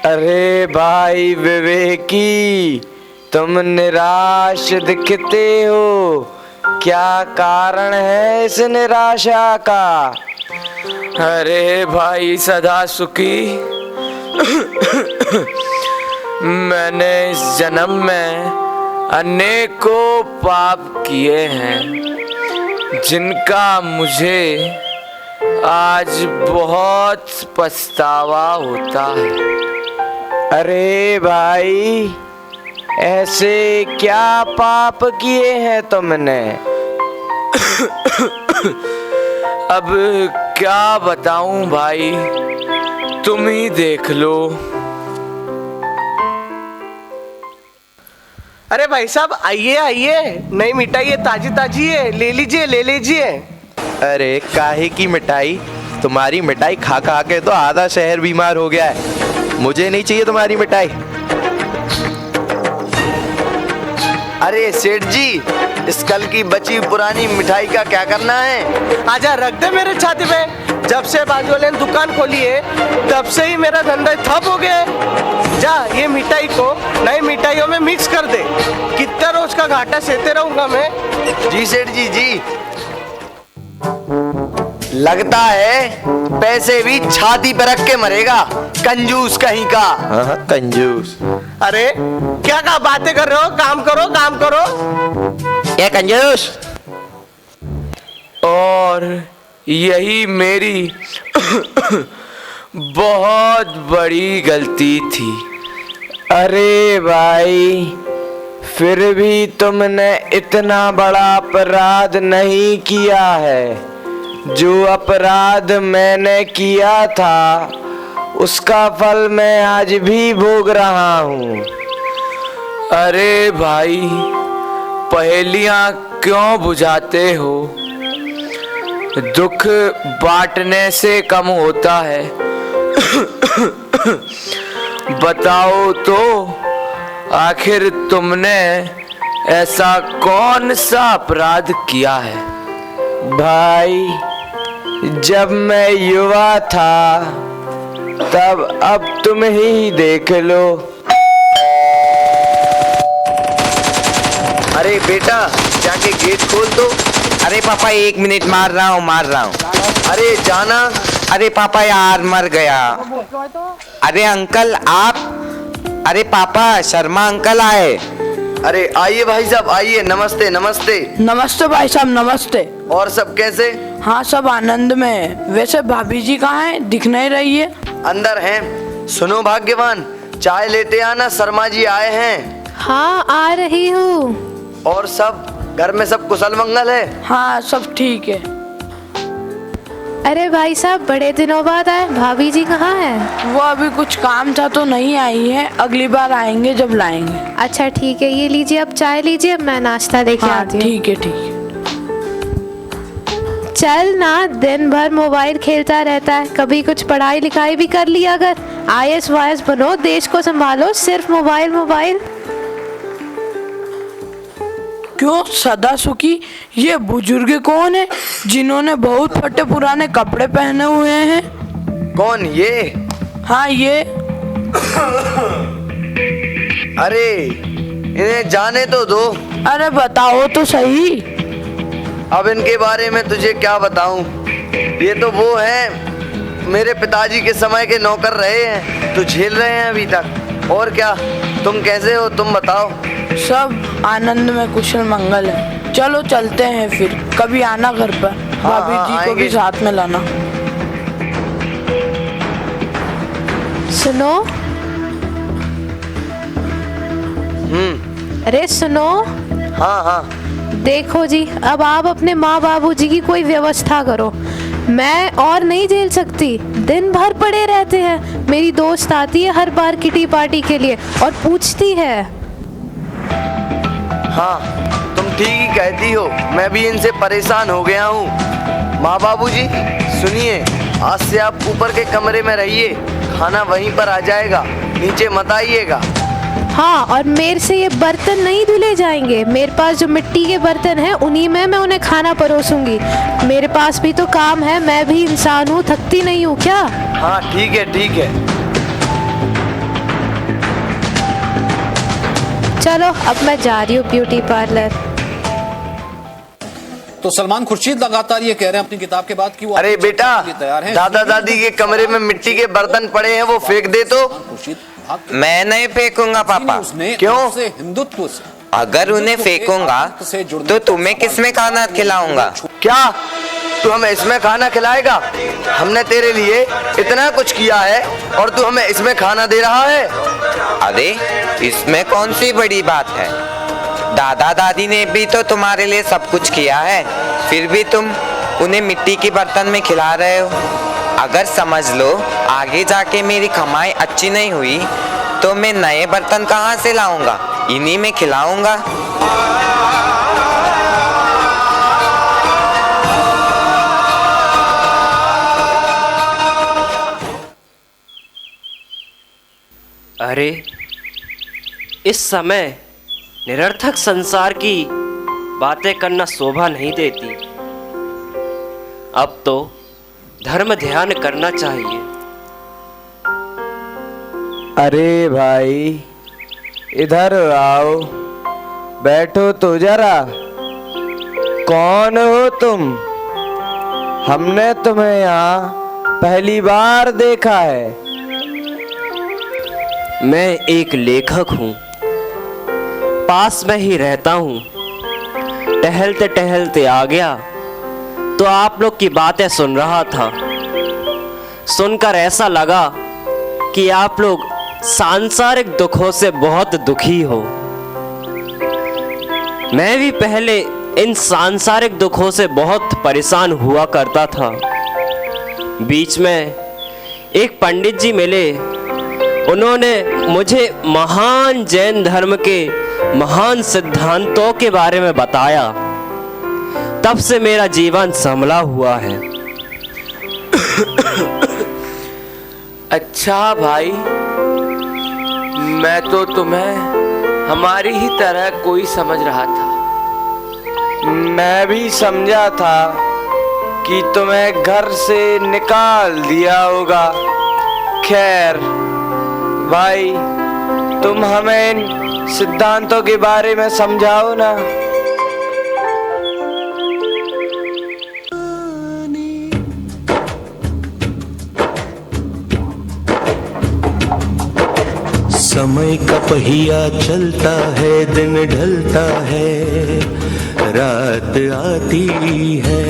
अरे भाई विवेकी, तुम निराश दिखते हो, क्या कारण है इस निराशा का? अरे भाई सदा सुखी, मैंने इस जन्म में अनेकों पाप किए हैं जिनका मुझे आज बहुत पछतावा होता है। अरे भाई, ऐसे क्या पाप किए हैं तुमने? अब क्या बताऊं भाई, तुम ही देख लो। अरे भाई साहब, आइए आइए, नई मिठाई है, ताजी ताजी है, ले लीजिए ले लीजिए। अरे काहे की मिठाई? तुम्हारी मिठाई खा खा के तो आधा शहर बीमार हो गया है। मुझे नहीं चाहिए तुम्हारी मिठाई। अरे सेठ जी, इस कल की बची पुरानी मिठाई का क्या करना है? आजा, रख दे मेरे छाती पे। जब से बाजू वाले ने दुकान खोली है तब से ही मेरा धंधा ठप हो गया है। जा, ये मिठाई को नई मिठाइयों में मिक्स कर दे। कितना रोज का घाटा सहते रहूंगा मैं। जी सेठ जी, जी लगता है पैसे भी छाती पर रख के मरेगा, कंजूस कहीं का। हाँ, कंजूस। अरे क्या बातें कर रहे हो? काम करो काम करो। ये कंजूस। और यही मेरी बहुत बड़ी गलती थी। अरे भाई, फिर भी तुमने इतना बड़ा अपराध नहीं किया है। जो अपराध मैंने किया था उसका फल मैं आज भी भोग रहा हूँ। अरे भाई, पहेलियां क्यों बुझाते हो? दुख बांटने से कम होता है। बताओ तो, आखिर तुमने ऐसा कौन सा अपराध किया है? भाई, जब मैं युवा था तब अब तुम ही देख लो। अरे बेटा, जाके गेट खोल दो। अरे पापा, 1 मिनट, मार रहा हूँ। अरे जाना। अरे पापा, यार मर गया। अरे अंकल आप। अरे पापा, शर्मा अंकल आए। अरे आइए भाई साहब, आइए। नमस्ते नमस्ते। नमस्ते भाई साहब, नमस्ते। और सब कैसे? हाँ, सब आनंद में है। वैसे भाभी जी कहाँ हैं? दिख नहीं रही है। अंदर हैं। सुनो भाग्यवान, चाय लेते आना, शर्मा जी आए हैं। हाँ, आ रही हूँ। और सब घर में सब कुशल मंगल है? हाँ, सब ठीक है। अरे भाई साहब, बड़े दिनों बाद आए, भाभी जी कहाँ हैं? वो अभी कुछ काम था तो नहीं आई है, अगली बार आएंगे जब लाएंगे। अच्छा ठीक है, ये लीजिए, अब चाय लीजिए, मैं नाश्ता लेके आती हूँ। ठीक है ठीक है। चल ना, दिन भर मोबाइल खेलता रहता है, कभी कुछ पढ़ाई लिखाई भी कर लिया कर। IAS वायस बनो, देश को संभालो, सिर्फ मोबाइल मोबाइल। क्यों सदा सुखी, ये बुजुर्ग कौन है जिन्होंने बहुत फटे पुराने कपड़े पहने हुए हैं? कौन ये? हाँ, ये। अरे इन्हें जाने तो दो। अरे बताओ तो सही। अब इनके बारे में तुझे क्या बताऊं? ये तो वो हैं, मेरे पिताजी के समय के नौकर रहे हैं, तो झेल रहे हैं अभी तक। और क्या, तुम कैसे हो, तुम बताओ? सब आनंद में कुशल मंगल है। चलो चलते हैं फिर, कभी आना घर पर। भाभी जी को भी साथ में लाना। सुनो। अरे सुनो। हाँ हाँ। देखो जी, अब आप अपने माँ बाबू जी की कोई व्यवस्था करो। मैं और नहीं झेल सकती। दिन भर पड़े रहते हैं। मेरी दोस्त आती है हर बार किटी पार्टी के लिए और पूछती है। हाँ, तुम ठीक ही कहती हो, मैं भी इनसे परेशान हो गया हूँ। माँ बाबूजी सुनिए, आज से आप ऊपर के कमरे में रहिए, खाना वहीं पर आ जाएगा, नीचे मत आइएगा। हाँ, और मेरे से ये बर्तन नहीं धुले जाएंगे। मेरे पास जो मिट्टी के बर्तन हैं उन्हीं में मैं उन्हें खाना परोसूंगी। मेरे पास भी तो काम है, मैं भी इंसान हूँ, थकती नहीं हूँ क्या? हाँ ठीक है ठीक है। चलो अब मैं जा रही हूँ ब्यूटी पार्लर। तो सलमान खुर्शीद लगातार ये कह रहे हैं अपनी किताब के बाद कि वो अरे बेटा, तैयार हैं। दादा दादी के कमरे में मिट्टी के बर्तन पड़े हैं, वो फेंक दे तो। खुर्शीद मैं नहीं फेंकूंगा पापा। क्यों? से हिंदुत्व से अगर उन्हें फेंकूंगा तो तुम्हें किसमें खाना खिलाऊंगा? क्या तू हमें इसमें खाना खिलाएगा? हमने तेरे लिए इतना कुछ किया है और तू हमें इसमें खाना दे रहा है? अरे इसमें कौन सी बड़ी बात है? दादा दादी ने भी तो तुम्हारे लिए सब कुछ किया है, फिर भी तुम उन्हें मिट्टी के बर्तन में खिला रहे हो। अगर समझ लो आगे जाके मेरी कमाई अच्छी नहीं हुई तो मैं नए बर्तन कहाँ से लाऊंगा? इन्हीं में खिलाऊंगा। अरे इस समय निरर्थक संसार की बातें करना शोभा नहीं देती। अब तो धर्म ध्यान करना चाहिए। अरे भाई इधर आओ, बैठो तो जरा। कौन हो तुम? हमने तुम्हें यहाँ पहली बार देखा है। मैं एक लेखक हूँ, पास में ही रहता हूँ। टहलते टहलते आ गया तो आप लोग की बातें सुन रहा था। सुनकर ऐसा लगा कि आप लोग सांसारिक दुखों से बहुत दुखी हो। मैं भी पहले इन सांसारिक दुखों से बहुत परेशान हुआ करता था। बीच में एक पंडित जी मिले, उन्होंने मुझे महान जैन धर्म के महान सिद्धांतों के बारे में बताया। तब से मेरा जीवन संभला हुआ है। अच्छा भाई, मैं तो तुम्हें हमारी ही तरह कोई समझ रहा था। मैं भी समझा था कि तुम्हें घर से निकाल दिया होगा। खैर भाई, तुम हमें इन सिद्धांतों के बारे में समझाओ ना। समय का पहिया चलता है, दिन ढलता है, रात आती है।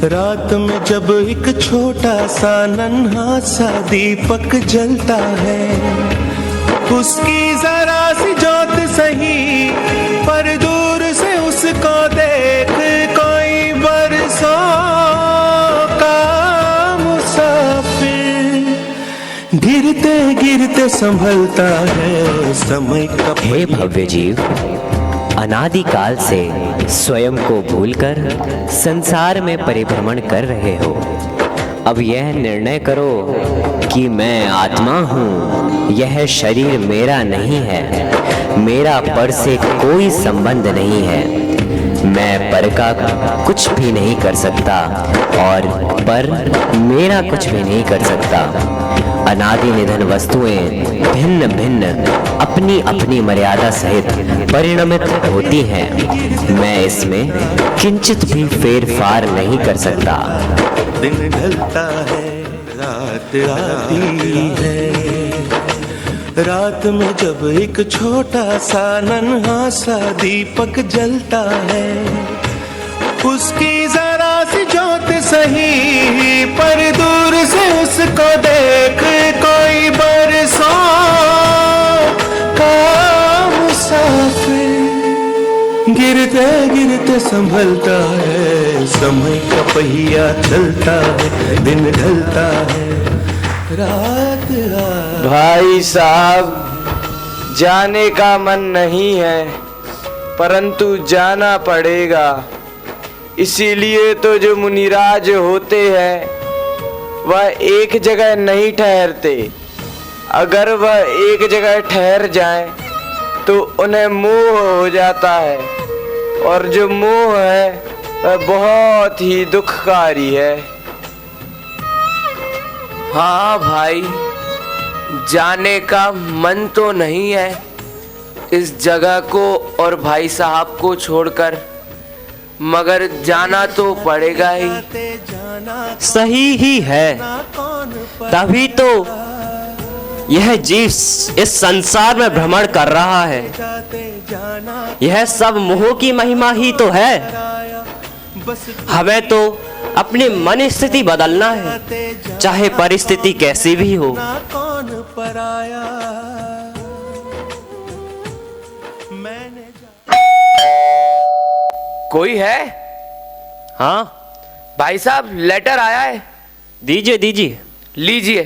रात में जब एक छोटा सा नन्हा सा दीपक जलता है, उसकी जरा सी ज्योत सही पर दूर से उसको देख कोई बरसों का मुसाफिर गिरते गिरते संभलता है समय का। हे भव्य जीव, अनादिकाल से स्वयं को भूलकर संसार में परिभ्रमण कर रहे हो। अब यह निर्णय करो कि मैं आत्मा हूँ, यह शरीर मेरा नहीं है, मेरा पर से कोई संबंध नहीं है। मैं पर का कुछ भी नहीं कर सकता और पर मेरा कुछ भी नहीं कर सकता। अनादि निधन वस्तुएं भिन्न भिन्न अपनी अपनी मर्यादा सहित परिणमित होती हैं। मैं इसमें किंचित भी फेर फार नहीं कर सकता। दिन ढलता है, रात आती है। रात में जब एक छोटा सा नन्हा सा दीपक जलता है, उसकी जरा सी ज्योत सही पर दूर से उसको देख कोई बरसों का मुसाफिर गिरते गिरते संभलता है समय का पहिया चलता है, दिन ढलता है, रात आ भाई साहब, जाने का मन नहीं है परंतु जाना पड़ेगा। इसीलिए तो जो मुनिराज होते हैं वह एक जगह नहीं ठहरते। अगर वह एक जगह ठहर जाएं तो उन्हें मोह हो जाता है, और जो मोह है वह बहुत ही दुखकारी है। हाँ भाई, जाने का मन तो नहीं है इस जगह को और भाई साहब को छोड़कर, मगर जाना तो पड़ेगा ही। सही ही है, तभी तो यह जीव इस संसार में भ्रमण कर रहा है। यह सब मोह की महिमा ही तो है। हमें तो अपनी मन स्थिति बदलना है, चाहे परिस्थिति कैसी भी हो। कोई है? हाँ भाई साहब, लेटर आया है। दीजिए दीजिए। लीजिए।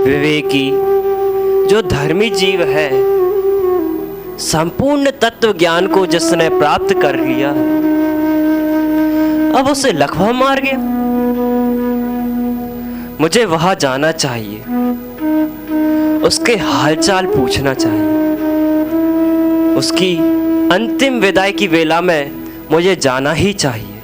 विवेकी जो धर्मी जीव है, संपूर्ण तत्व ज्ञान को जिसने प्राप्त कर लिया, अब उसे लकवा मार गया। मुझे वहां जाना चाहिए, उसके हालचाल पूछना चाहिए। उसकी अंतिम विदाई की वेला में मुझे जाना ही चाहिए।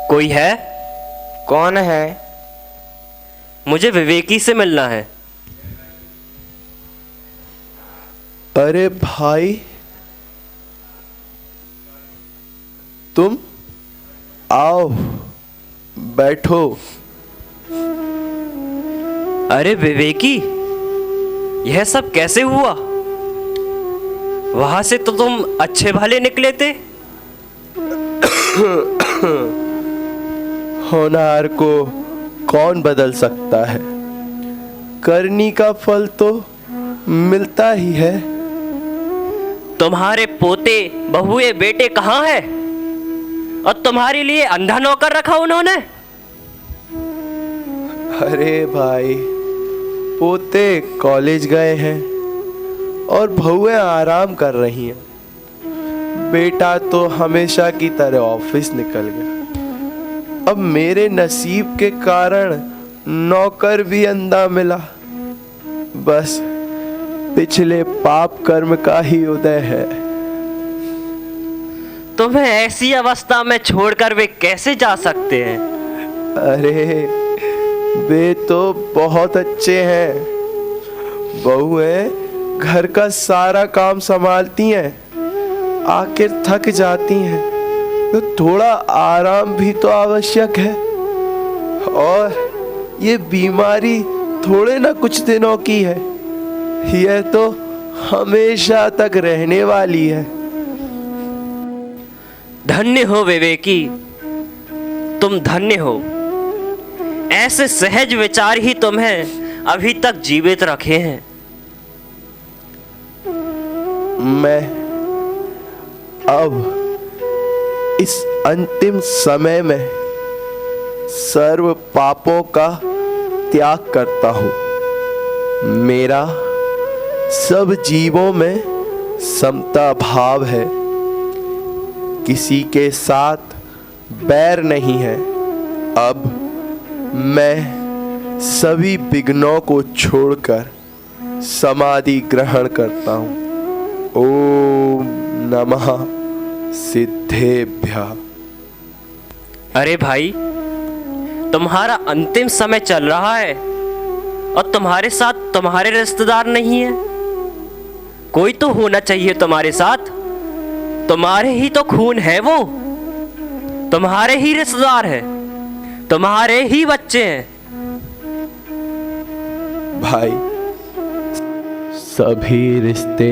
कोई है? कौन है? मुझे विवेकी से मिलना है। अरे भाई, तुम आओ, बैठो। अरे विवेकी, यह सब कैसे हुआ? वहां से तो तुम अच्छे भले निकले थे। होनहार को कौन बदल सकता है? करनी का फल तो मिलता ही है। तुम्हारे पोते बहुए बेटे कहाँ हैं? और तुम्हारे लिए अंधा नौकर रखा उन्होंने? अरे भाई, पोते कॉलेज गए हैं और बहुएं आराम कर रही हैं। बेटा तो हमेशा की तरह ऑफिस निकल गया। अब मेरे नसीब के कारण नौकर भी अंधा मिला। बस पिछले पाप कर्म का ही उदय है। तुम्हें ऐसी अवस्था में छोड़कर वे कैसे जा सकते हैं? अरे वे तो बहुत अच्छे हैं। बहुएं घर का सारा काम संभालती हैं, आखिर थक जाती हैं तो थोड़ा आराम भी तो आवश्यक है। और ये बीमारी थोड़े ना कुछ दिनों की है, यह तो हमेशा तक रहने वाली है। धन्य हो विवेकी, तुम धन्य हो। ऐसे सहज विचार ही तुम्हें अभी तक जीवित रखे हैं। मैं अब इस अंतिम समय में सर्व पापों का त्याग करता हूँ। मेरा सब जीवों में समता भाव है, किसी के साथ बैर नहीं है। अब मैं सभी विघ्नों को छोड़कर समाधि ग्रहण करता हूँ। ओम नमः सिद्धेभ्यः। अरे भाई, तुम्हारा अंतिम समय चल रहा है और तुम्हारे साथ तुम्हारे रिश्तेदार नहीं है। कोई तो होना चाहिए तुम्हारे साथ। तुम्हारे ही तो खून है वो, तुम्हारे ही रिश्तेदार है, तुम्हारे ही बच्चे हैं। भाई, सभी रिश्ते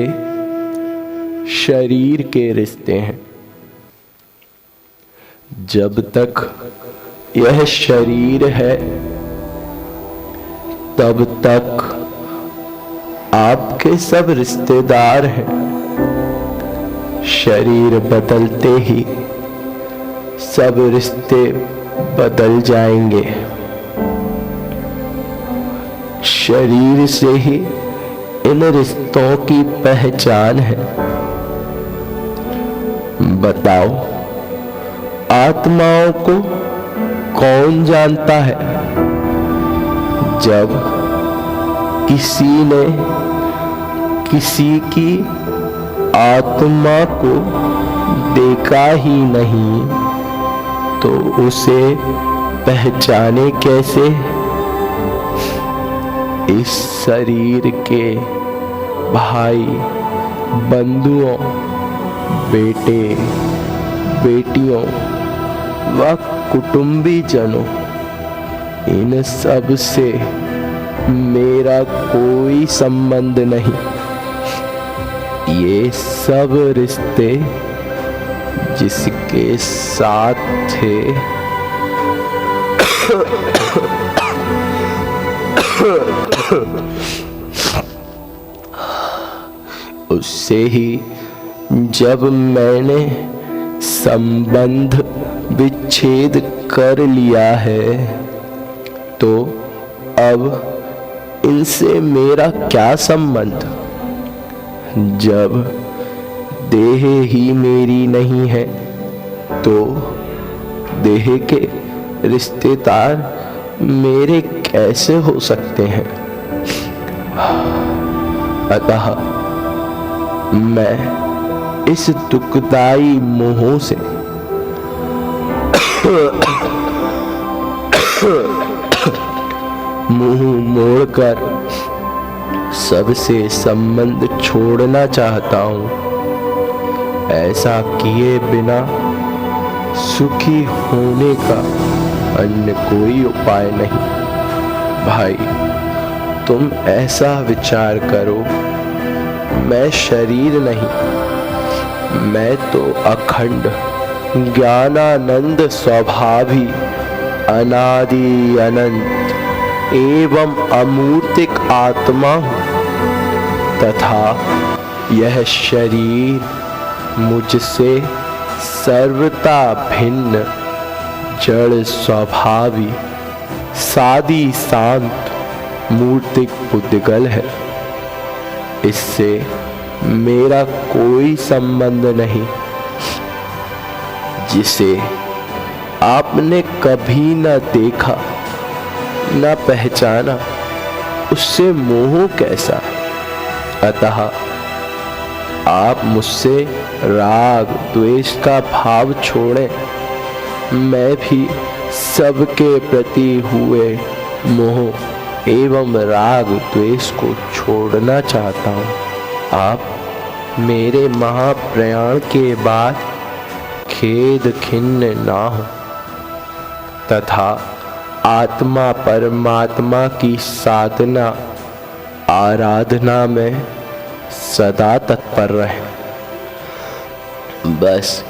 शरीर के रिश्ते हैं। जब तक यह शरीर है तब तक आपके सब रिश्तेदार हैं। शरीर बदलते ही सब रिश्ते बदल जाएंगे। शरीर से ही इन रिश्तों की पहचान है। बताओ, आत्माओं को कौन जानता है? जब किसी ने किसी की आत्मा को देखा ही नहीं तो उसे पहचाने कैसे? इस शरीर के भाई, बंधुओं, बेटे, बेटियों व कुटुंबी जनों, इन सब से मेरा कोई संबंध नहीं। ये सब रिश्ते जिसके साथ थे उससे ही जब मैंने संबंध विच्छेद कर लिया है तो अब इनसे मेरा क्या संबंध? जब देह ही मेरी नहीं है तो देह के रिश्तेदार मेरे कैसे हो सकते हैं? अतः मैं इस दुखदाई मोह से मुंह मोड़कर सबसे संबंध छोड़ना चाहता हूँ। ऐसा किए बिना सुखी होने का अन्य कोई उपाय नहीं। भाई, तुम ऐसा विचार करो, मैं शरीर नहीं, मैं तो अखंड ज्ञानानंद स्वभावी अनादि अनंत एवं अमूर्तिक आत्मा हूँ तथा यह शरीर मुझसे सर्वथा भिन्न जड़ स्वभावी सादी शांत मूर्तिक उद्गल है। इससे मेरा कोई संबंध नहीं। जिसे आपने कभी न देखा न पहचाना उससे मोह कैसा? अतः आप मुझसे राग द्वेष का भाव छोड़ें। मैं भी सबके प्रति हुए मोह एवं राग द्वेष को छोड़ना चाहता हूँ। आप मेरे महाप्रयाण के बाद खेद खिन्न ना हो तथा आत्मा परमात्मा की साधना आराधना में सदा तत्पर रहे। बस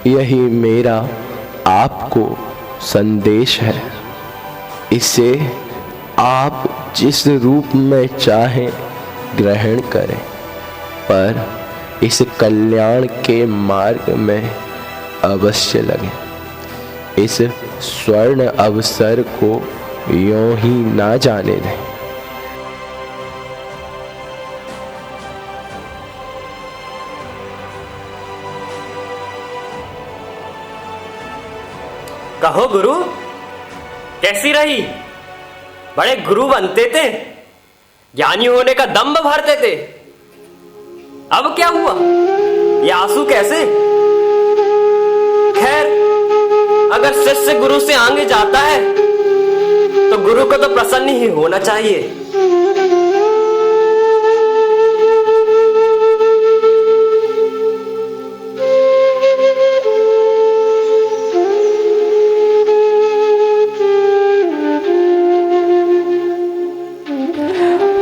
यही मेरा आपको संदेश है। इसे आप जिस रूप में चाहें ग्रहण करें, पर इस कल्याण के मार्ग में अवश्य लगें। इस स्वर्ण अवसर को यूं ही ना जाने दें। कहो गुरु, कैसी रही? बड़े गुरु बनते थे, ज्ञानी होने का दम्भ भरते थे। अब क्या हुआ? ये आंसू कैसे? खैर, अगर शिष्य गुरु से आगे जाता है तो गुरु को तो प्रसन्न ही होना चाहिए।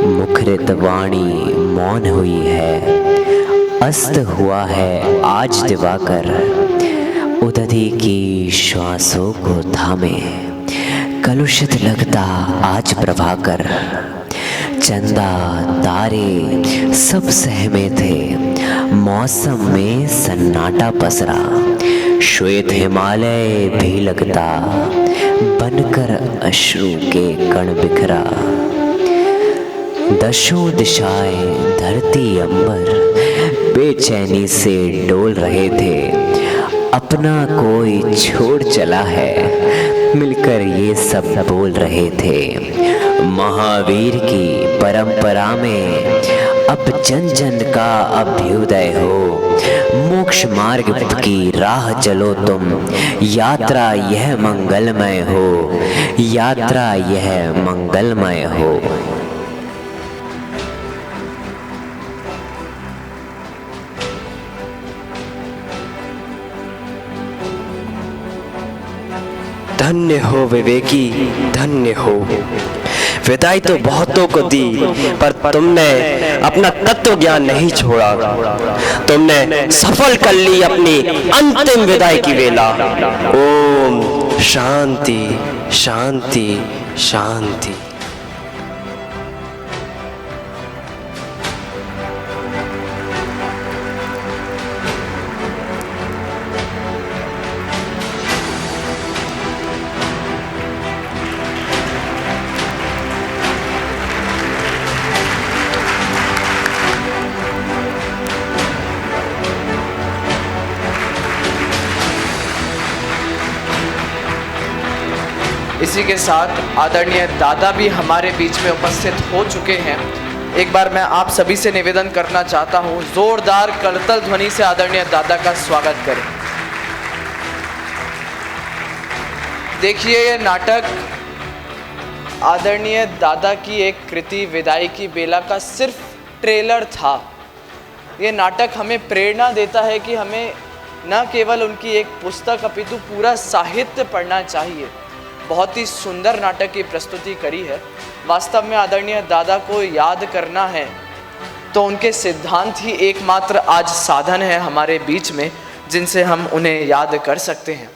मुखरित वाणी मौन हुई है, अस्त हुआ है आज दिवाकर। उदधि स्मृति की श्वासों को थामे, कलुषित लगता आज प्रभाकर। चंदा तारे सब सहमे थे, मौसम में सन्नाटा पसरा। श्वेत हिमालय भी लगता बनकर अश्रु के कण बिखरा। दशों दिशाएं धरती अंबर बेचैनी से डोल रहे थे। अपना कोई छोड़ चला है, मिलकर ये सब बोल रहे थे। महावीर की परंपरा में अब जन जन का अभ्युदय हो। मोक्ष मार्ग की राह चलो तुम, यात्रा यह मंगलमय हो, यात्रा यह मंगलमय हो। धन्य हो विवेकी, धन्य हो। विदाई तो बहुतों को दी, पर तुमने अपना तत्व ज्ञान नहीं छोड़ा। तुमने सफल कर ली अपनी अंतिम विदाई की वेला। ओम शांति शांति शांति। इसी के साथ आदरणीय दादा भी हमारे बीच में उपस्थित हो चुके हैं। एक बार मैं आप सभी से निवेदन करना चाहता हूं, जोरदार करतल ध्वनि से आदरणीय दादा का स्वागत करें। देखिए, ये नाटक आदरणीय दादा की एक कृति विदाई की बेला का सिर्फ ट्रेलर था। ये नाटक हमें प्रेरणा देता है कि हमें न केवल उनकी एक पुस्तक अपितु पूरा साहित्य पढ़ना चाहिए। बहुत ही सुंदर नाटक की प्रस्तुति करी है। वास्तव में आदरणीय दादा को याद करना है तो उनके सिद्धांत ही एकमात्र आज साधन है हमारे बीच में, जिनसे हम उन्हें याद कर सकते हैं।